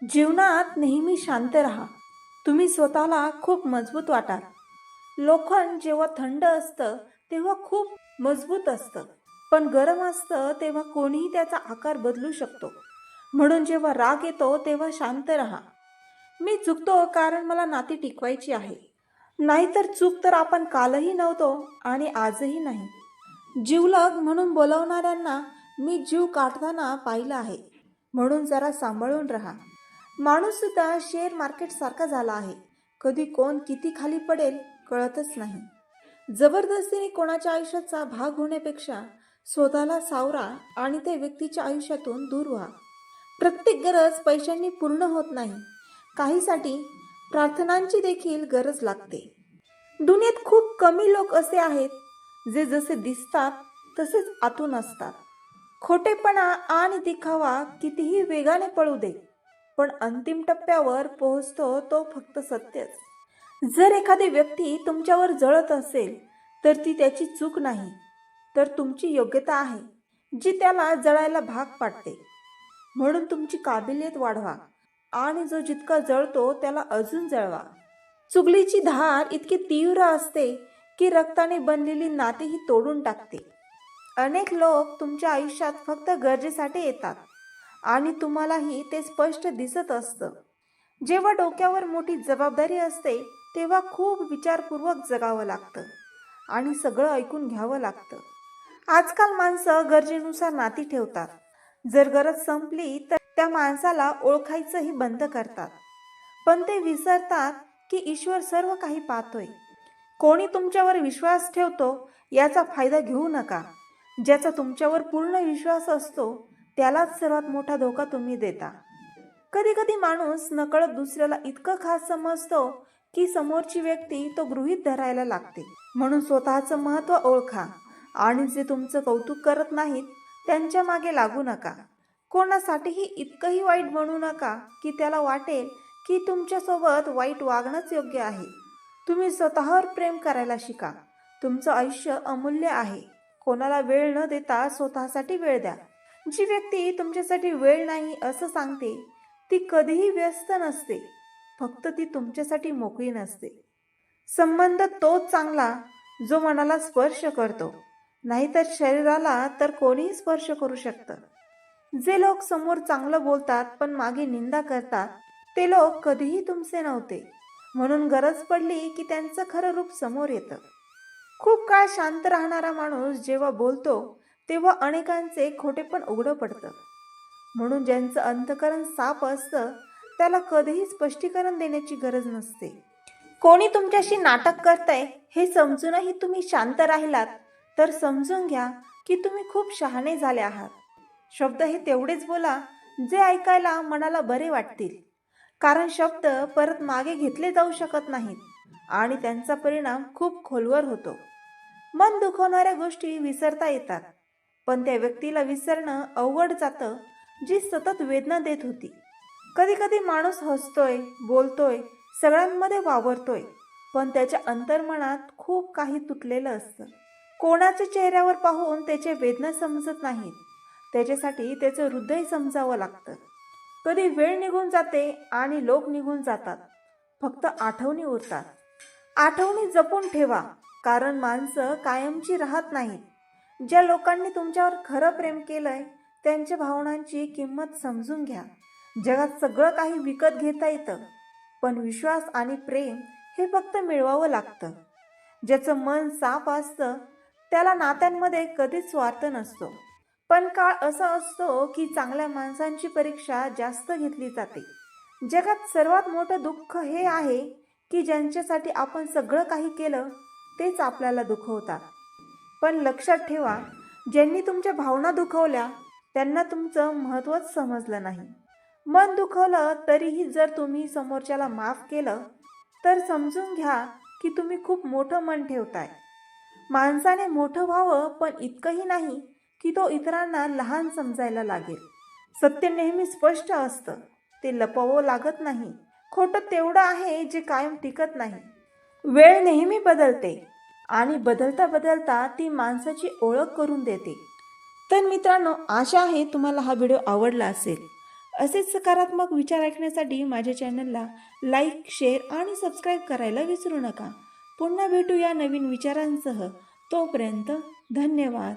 जीवनात नेहमी शांत राहा. तुम्ही स्वतःला खूप मजबूत वाटाल. लोखंड जेव्हा थंड असतं तेव्हा खूप मजबूत असतं, पण गरम असतं तेव्हा कोणीही त्याचा आकार बदलू शकतो. म्हणून जेव्हा राग येतो तेव्हा शांत राहा. मी चुकतो कारण मला नाती टिकवायची आहे. नाहीतर चूक तर आपण कालही नव्हतो आणि आजही नाही. जीवलग म्हणून बोलवणाऱ्यांना मी जीव काढताना पाहिलं आहे. म्हणून जरा सांभाळून राहा. माणूस सुद्धा शेअर मार्केट सारखा झाला आहे. कधी कोण किती खाली पडेल कळतच नाही. जबरदस्तीने कोणाच्या आयुष्याचा भाग होण्यापेक्षा स्वतःला सावरा आणि त्या व्यक्तीच्या आयुष्यातून दूर व्हा. प्रत्येक गरज पैशांनी पूर्ण होत नाही. काहीसाठी प्रार्थनांची देखील गरज लागते. दुनियेत खूप कमी लोक असे आहेत जे जसे दिसतात तसेच आतून असतात. खोटेपणा आणि दिखावा कितीही वेगाने पळू दे, पण अंतिम टप्प्यावर पोहोचतो तो फक्त सत्यच. जर एखादी व्यक्ती तुमच्यावर जळत असेल तर ती त्याची चूक नाही, तर तुमची योग्यता आहे जी त्याला जळायला भाग पाडते. म्हणून तुमची काबिलियत वाढवा आणि जो जितका जळतो त्याला अजून जळवा. चुगलीची धार इतकी तीव्र असते की रक्ताने बनलेली नातीही तोडून टाकते. अनेक लोक तुमच्या आयुष्यात फक्त गरजेसाठी येतात आणि तुम्हालाही ते स्पष्ट दिसत असतं. जेव्हा डोक्यावर मोठी जबाबदारी असते तेव्हा खूप विचारपूर्वक जगावं लागतं आणि सगळं ऐकून घ्यावं लागतं. आजकाल माणसं गरजेनुसार नाती ठेवतात. जर गरज संपली तर त्या माणसाला ओळखायचंही बंद करतात. पण ते विसरतात की ईश्वर सर्व काही पाहतोय. कोणी तुमच्यावर विश्वास ठेवतो याचा फायदा घेऊ नका. ज्याचा तुमच्यावर पूर्ण विश्वास असतो त्यालाच सर्वात मोठा धोका तुम्ही देता. कधी कधी माणूस नकळत दुसऱ्याला इतकं खास समजतो की समोरची व्यक्ती तो गृहीत धरायला लागते. म्हणून स्वतःचं महत्त्व ओळखा आणि जे तुमचं कौतुक करत नाहीत त्यांच्या मागे लागू नका. कोणासाठीही इतकंही वाईट बनू नका की त्याला वाटेल की तुमच्यासोबत वाईट वागणंच योग्य आहे. तुम्ही स्वतःवर प्रेम करायला शिका. तुमचं आयुष्य अमूल्य आहे. कोणाला वेळ न देता स्वतःसाठी वेळ द्या. जी व्यक्ती तुमच्यासाठी वेळ नाही असं सांगते ती कधीही व्यस्त नसते, फक्त ती तुमच्यासाठी मोकळी नसते. संबंध तोच चांगला जो मनाला स्पर्श करतो, नाहीतर शरीराला तर कोणीही स्पर्श करू शकतं. जे लोक समोर चांगलं बोलतात पण मागे निंदा करतात ते लोक कधीही तुमचे नव्हते. म्हणून गरज पडली की त्यांचं खरं रूप समोर येतं. खूप काळ शांत राहणारा माणूस जेव्हा बोलतो तेव्हा अनेकांचे खोटेपण उघडं पडतं. म्हणून ज्यांचं अंतःकरण साफ असतं त्याला कधीही स्पष्टीकरण देण्याची गरज नसते. कोणी तुमच्याशी नाटक करतंय हे समजूनही तुम्ही शांत राहिलात तर समजून घ्या की तुम्ही खूप शहाणे झाले आहात. शब्द हे तेवढेच बोला जे ऐकायला मनाला बरे वाटतील, कारण शब्द परत मागे घेतले जाऊ शकत नाहीत आणि त्यांचा परिणाम खूप खोलवर होतो. मन दुखवणाऱ्या गोष्टी विसरता येतात, पण त्या व्यक्तीला विसरणं अवघड जातं जी सतत वेदना देत होती. कधी कधी माणूस हसतोय, बोलतोय, सगळ्यांमध्ये वावरतोय, पण त्याच्या अंतर्मनात खूप काही तुटलेलं असतं. कोणाच्या चेहऱ्यावर पाहून त्याच्या वेदना समजत नाहीत, त्याच्यासाठी त्याचं हृदय समजावं लागतं. कधी वेळ निघून जाते आणि लोक निघून जातात, फक्त आठवणी उरतात. आठवणी जपून ठेवा, कारण माणसं कायमची राहत नाहीत. ज्या लोकांनी तुमच्यावर खरं प्रेम केलंय त्यांच्या भावनांची किंमत समजून घ्या. जगात सगळं काही विकत घेता येतं, पण विश्वास आणि प्रेम हे फक्त मिळवावं लागतं. ज्याचं मन साफ असतं त्याला नात्यांमध्ये कधीच स्वार्थ नसतो. पण काळ असा असतो की चांगल्या माणसांची परीक्षा जास्त घेतली जाते. जगात सर्वात मोठं दुःख हे आहे की ज्यांच्यासाठी आपण सगळं काही केलं तेच आपल्याला दुखवतात. पण लक्षात ठेवा, ज्यांनी तुमच्या भावना दुखवल्या त्यांना तुमचं महत्त्वच समजलं नाही. मन दुखवलं तरीही जर तुम्ही समोरच्याला माफ केलं तर समजून घ्या की तुम्ही खूप मोठं मन ठेवताय. माणसाने मोठं व्हावं, पण इतकंही नाही की तो इतरांना लहान समजायला लागेल. सत्य नेहमी स्पष्ट असतं, ते लपवावं लागत नाही. खोटं तेवढं आहे जे कायम टिकत नाही. वेळ नेहमी बदलते आणि बदलता बदलता ती माणसाची ओळख करून देते. तर मित्रांनो, आशा आहे तुम्हाला हा व्हिडिओ आवडला असेल. असेच सकारात्मक विचार ऐकण्यासाठी माझ्या चॅनलला लाईक, शेअर आणि सबस्क्राईब करायला विसरू नका. पुन्हा भेटूया नवीन विचारांसह. तोपर्यंत धन्यवाद.